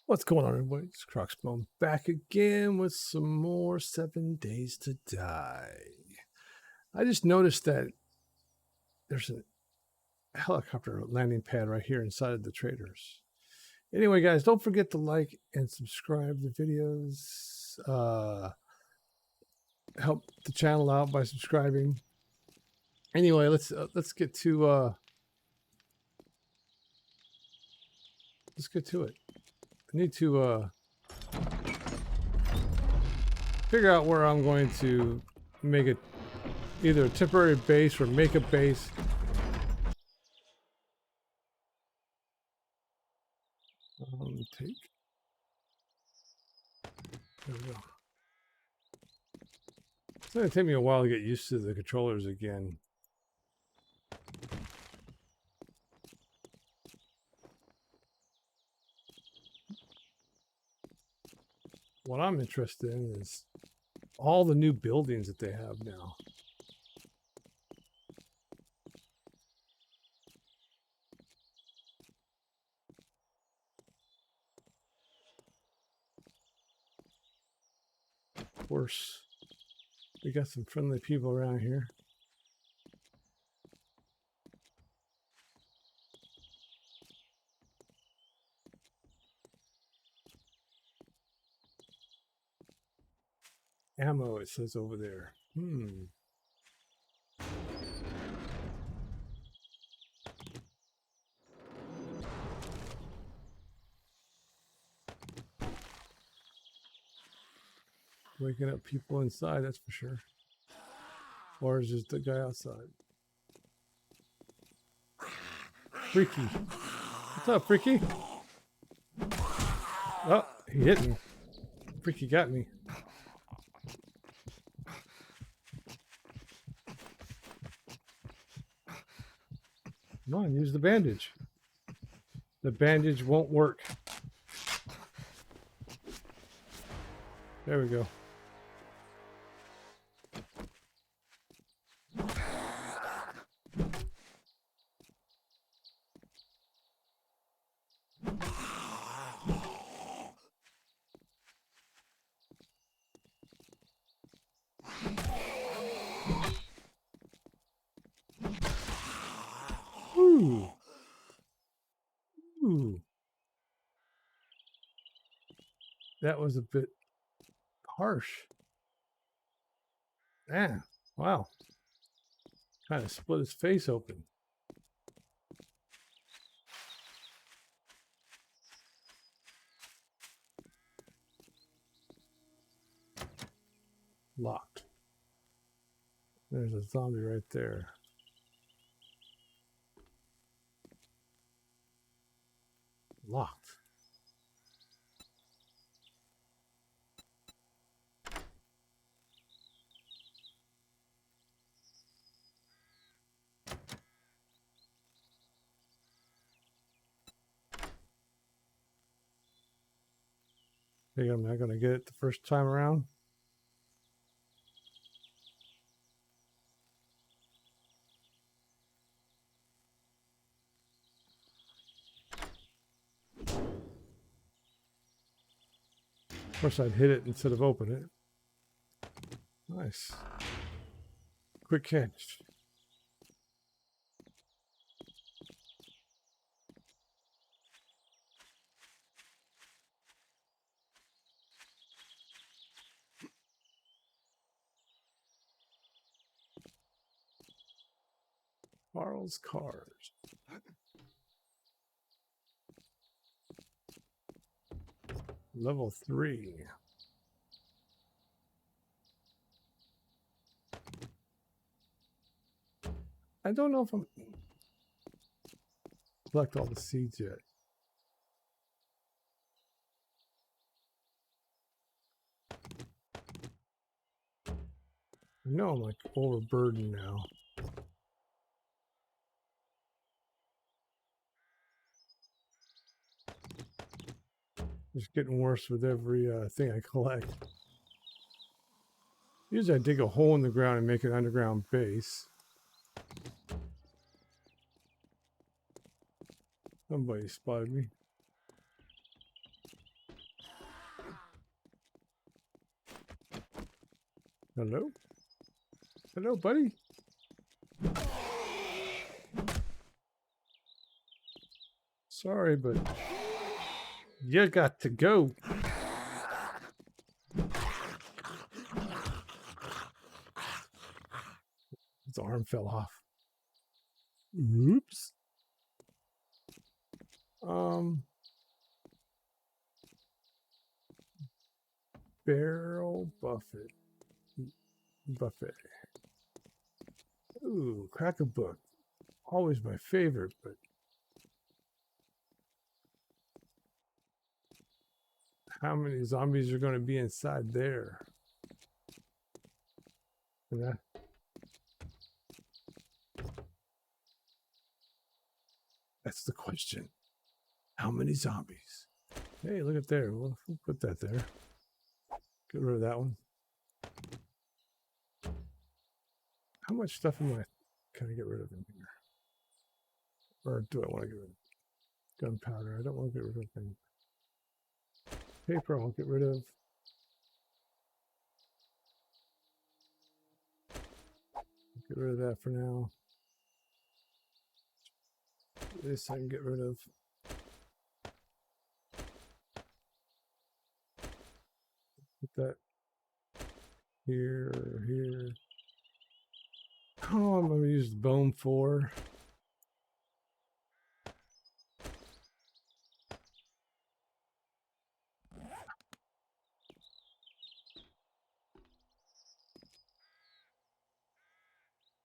What's going on, everybody? It's Crocsbone back again with some more 7 Days to Die. I just noticed that there's a helicopter landing pad right here inside of the traders. Anyway, guys, don't forget to like and subscribe the videos. Help the channel out by subscribing. Anyway, let's get to it. I need to figure out where I'm going to make it either a temporary base or make a base. Take. There we go. It's going to take me a while to get used to the controllers again. What I'm interested in is all the new buildings that they have now. Of course, we got some friendly people around here. Ammo, it says over there. Waking up people inside, that's for sure. Or is just the guy outside? Freaky. What's up, Freaky? Oh, he hit me. Freaky got me. Come on, use the bandage. The bandage won't work. There we go. Ooh. Ooh. That was a bit harsh. Man, wow. Kind of split his face open. Locked. There's a zombie right there. Locked. Think I'm not going to get it the first time around? Of course, I'd hit it instead of open it. Nice. Quick catch. Carl's Cars. Level 3. I don't know if I'm collect all the seeds yet. I know I'm like overburdened now. It's getting worse with every thing I collect. Usually I dig a hole in the ground and make an underground base. Somebody spotted me. Hello? Hello, buddy? Sorry, but you got to go. His arm fell off. Oops. Barrel buffet. Buffet. Ooh, crack a book. Always my favorite, but how many zombies are going to be inside there? And that's the question. How many zombies? Hey, look at there. We'll put that there. Get rid of that one. How much stuff am I? Can I get rid of in here? Or do I want to get rid of gunpowder? I don't want to get rid of anything. Paper I'll get rid of. Get rid of that for now. This I can get rid of. Put that here, here. Oh, I'm going to use the bone for.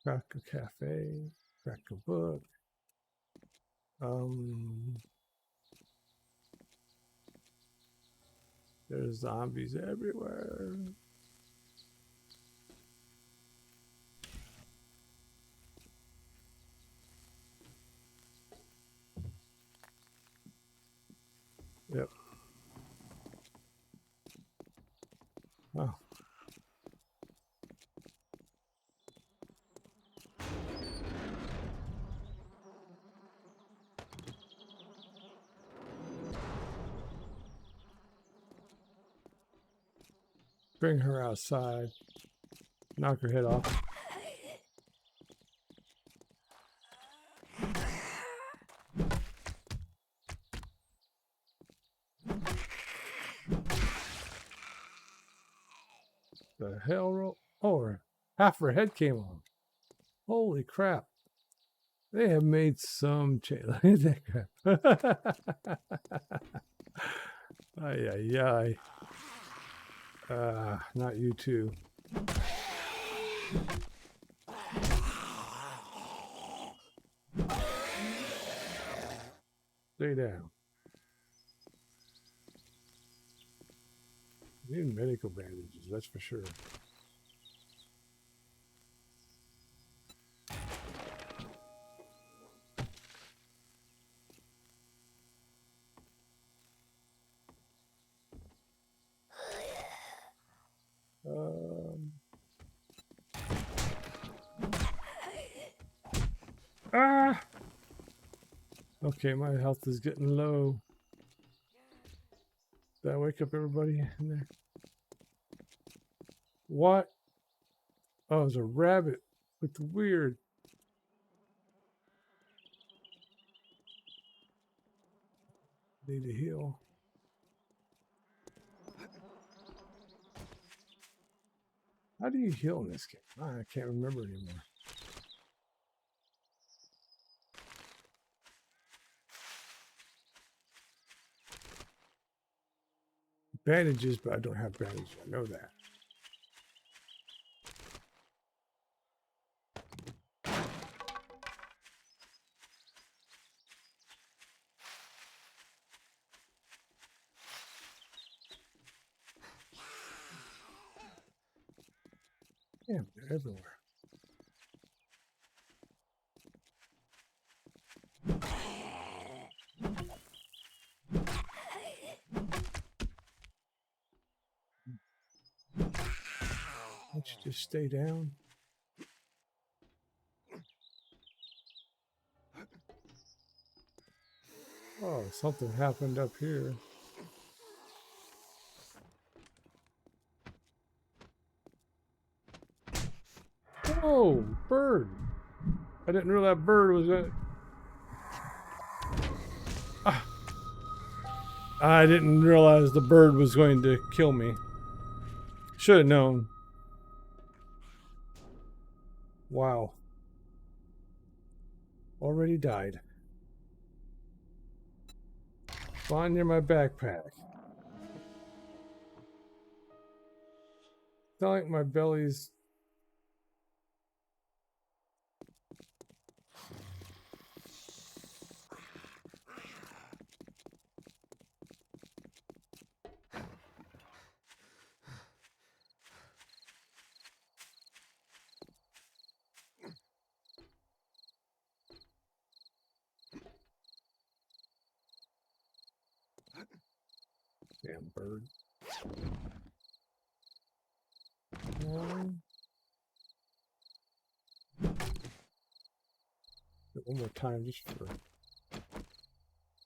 Crack a cafe. Crack a book. There's zombies everywhere. Yep. Oh. Bring her outside. Knock her head off. The hell roll? Oh, half her head came off. Holy crap. They have made some change. Look at that crap. Ay, ay, ay. Not you too. Stay down. Need medical bandages, that's for sure. Okay, my health is getting low. Did I wake up everybody in there? What? Oh, it was a rabbit with the weird. Need to heal. How do you heal in this game? I can't remember anymore. Bandages, but I don't have bandages. I know that. Damn, they're everywhere. Why don't you just stay down? Oh, something happened up here. Oh, bird. I didn't know that bird was gonna... I didn't realize the bird was going to kill me. Should have known. Wow. Already died. Spawn near my backpack. It's not like my belly's... Damn bird. One more time, just for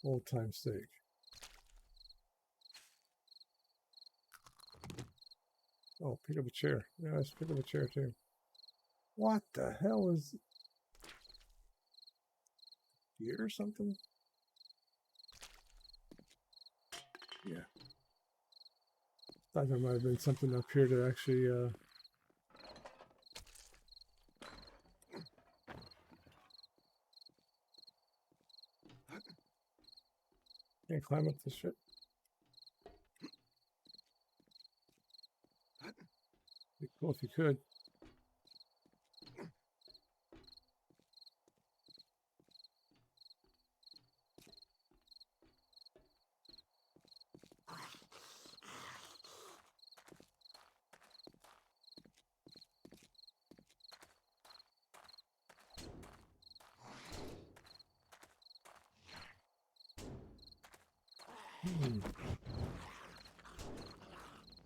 old time's sake. Oh, pick up a chair. Yeah, let's pick up a chair too. What the hell is... Here or something? Yeah. Thought there might have been something up here to actually can't climb up this shit. Be cool if you could.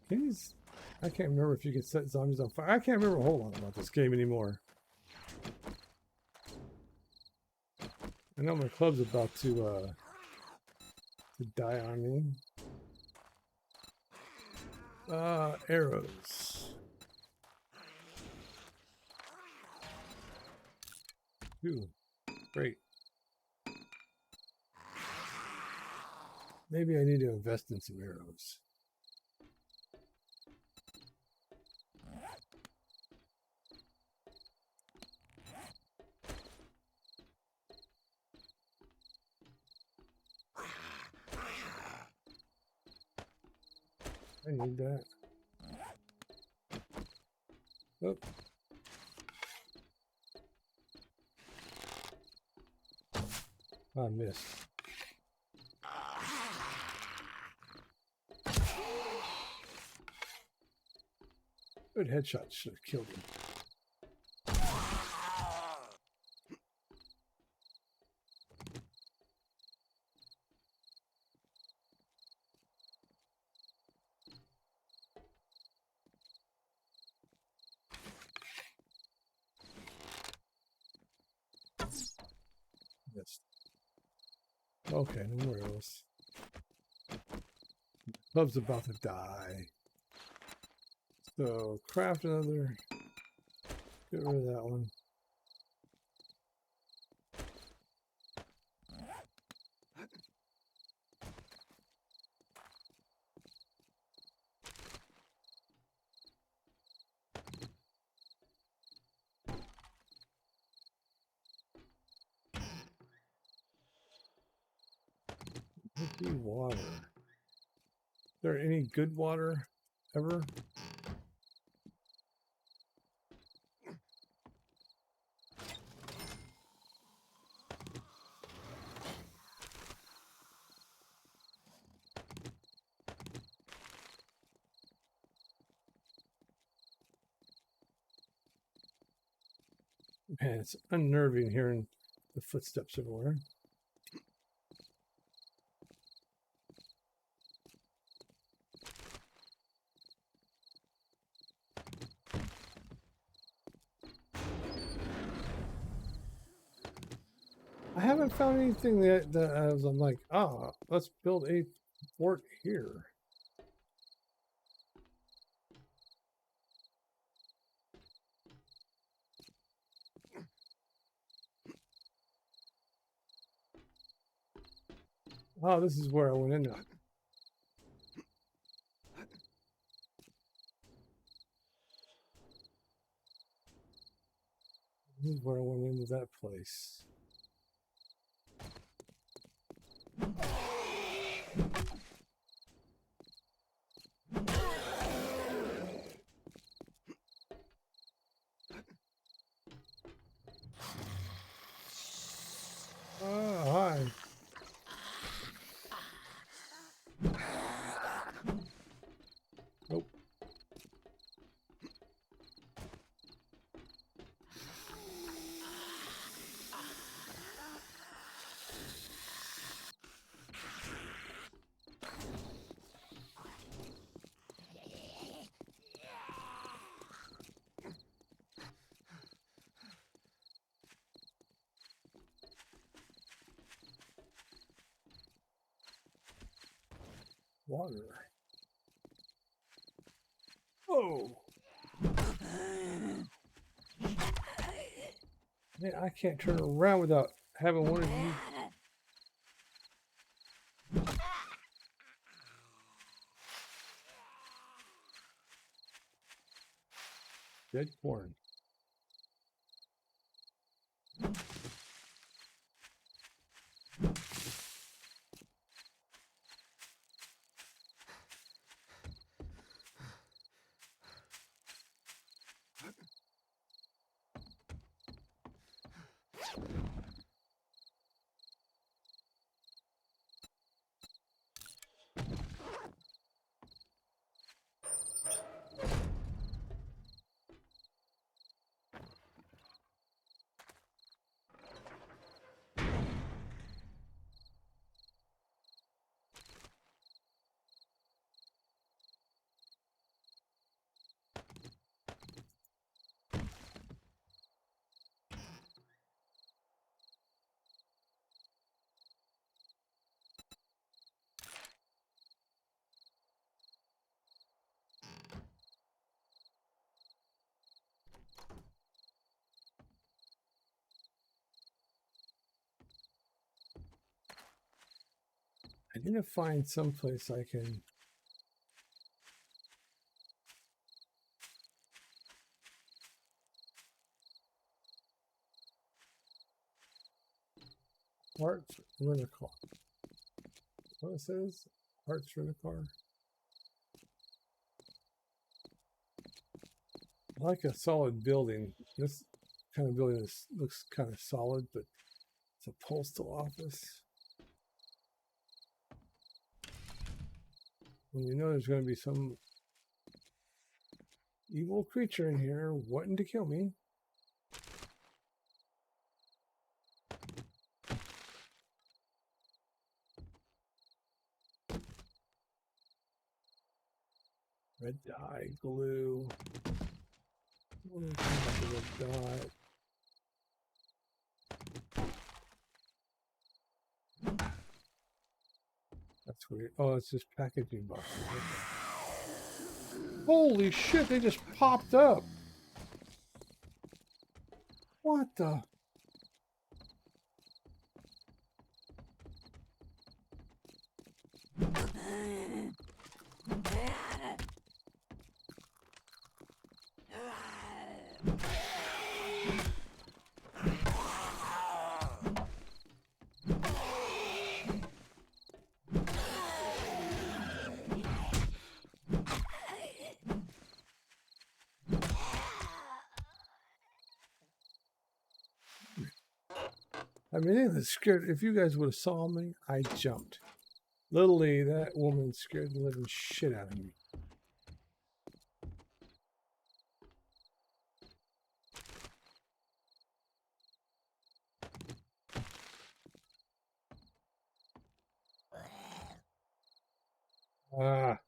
These, I can't remember if you can set zombies on fire. I can't remember a whole lot about this game anymore. I know my club's about to die on me. Arrows. Ooh, great. Maybe I need to invest in some arrows. I need that. Oh. I missed. Good headshot, should have killed him. Missed. Okay, no more arrows. Club's about to die. So, craft another. Get rid of that one. Empty water. Is there any good water ever? Man, it's unnerving hearing the footsteps everywhere. I haven't found anything that I'm like, ah, let's build a fort here. Oh, this is where I went into. This is where I went into that place. Oh, hi. Nope. Water. Oh. Man, I can't turn around without having one of you. Dead corn. I need to find someplace I can. Hearts rent a car. What it says? Hearts rent a car. I like a solid building. This kind of building looks kind of solid, but it's a postal office. When you know there's going to be some evil creature in here wanting to kill me. Red dye, glue. Red dye. That's weird. Oh, it's just packaging boxes. Okay. Holy shit, they just popped up. What the? I mean, it was scared. If you guys would have saw me, I jumped. Literally, that woman scared the living shit out of me. Ah.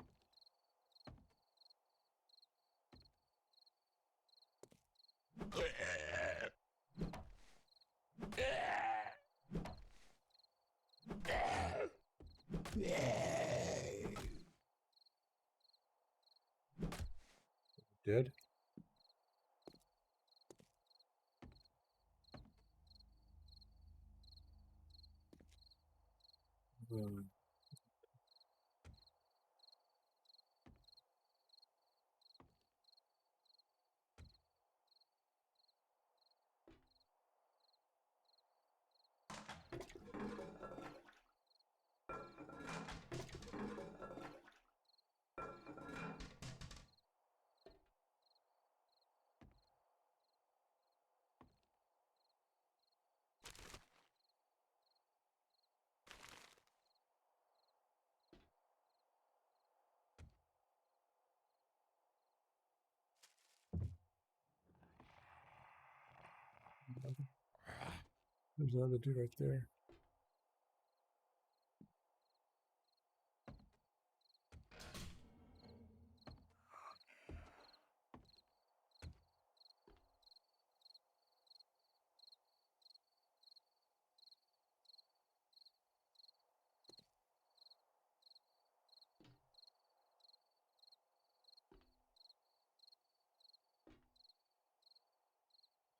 Dead? There's another dude right there.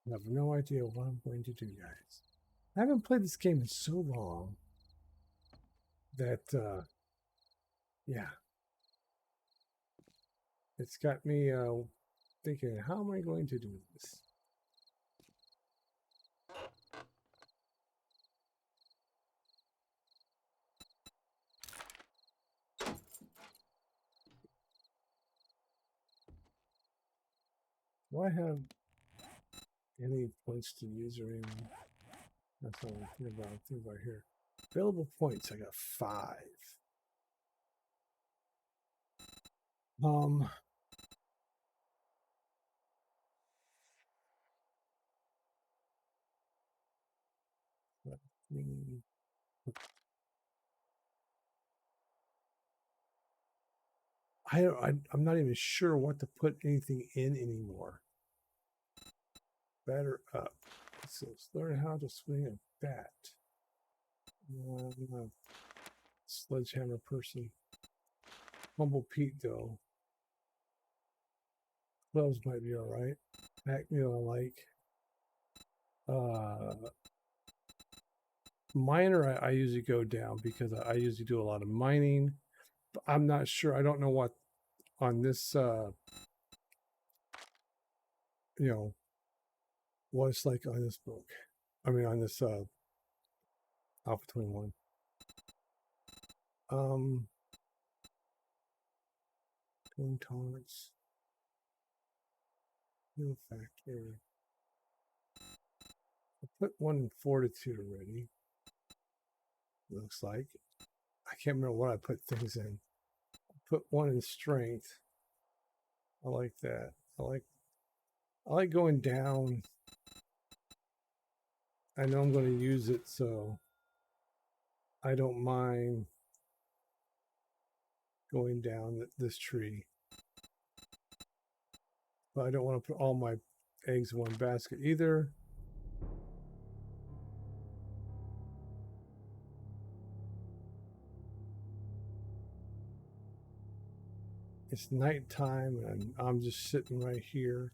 I have no idea what I'm going to do, guys. I haven't played this game in so long that, yeah, it's got me thinking, how am I going to do this? Do I have any points to use or anything? That's all I'm thinking about. I'm thinking about here. Available points, I got 5. Um, let me, I'm not even sure what to put anything in anymore. Batter up. So let's learn how to swing a bat. I'm a sledgehammer person. Humble Pete, though. Gloves might be all right. Acmeal, I like. Miner, I usually go down because I usually do a lot of mining. But I'm not sure. I don't know what on this, what it's like on this book. I mean, on this Alpha 21. Pain tolerance. No factor. I put one in fortitude already. Looks like. I can't remember what I put things in. I put one in strength. I like that. I like going down. I know I'm going to use it, so I don't mind going down this tree. But I don't want to put all my eggs in one basket either. It's nighttime and I'm just sitting right here.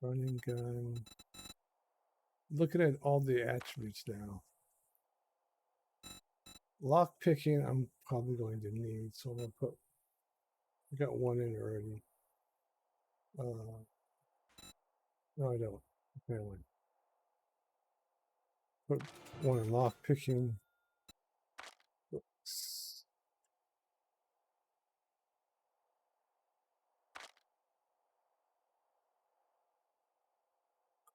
Running gun. Looking at all the attributes now. Lock picking, I'm probably going to need, so I'm going to put, I got one in already. No, I don't. Apparently. Put one in lock picking. Oops.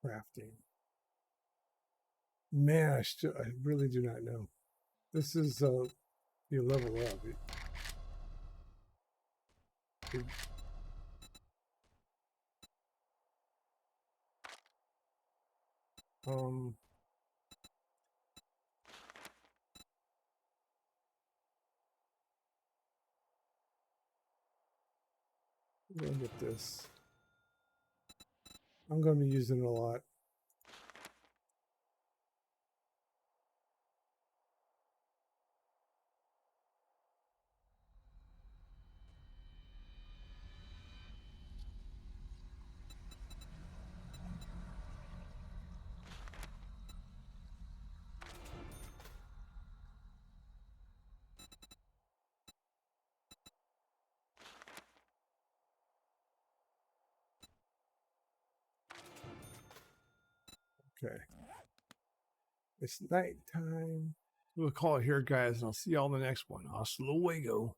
Crafting. Man, I really do not know. This is you level up. Um, I'm gonna get this. I'm gonna be using it a lot. Okay. It's nighttime. We'll call it here, guys, and I'll see y'all in the next one. Hasta luego.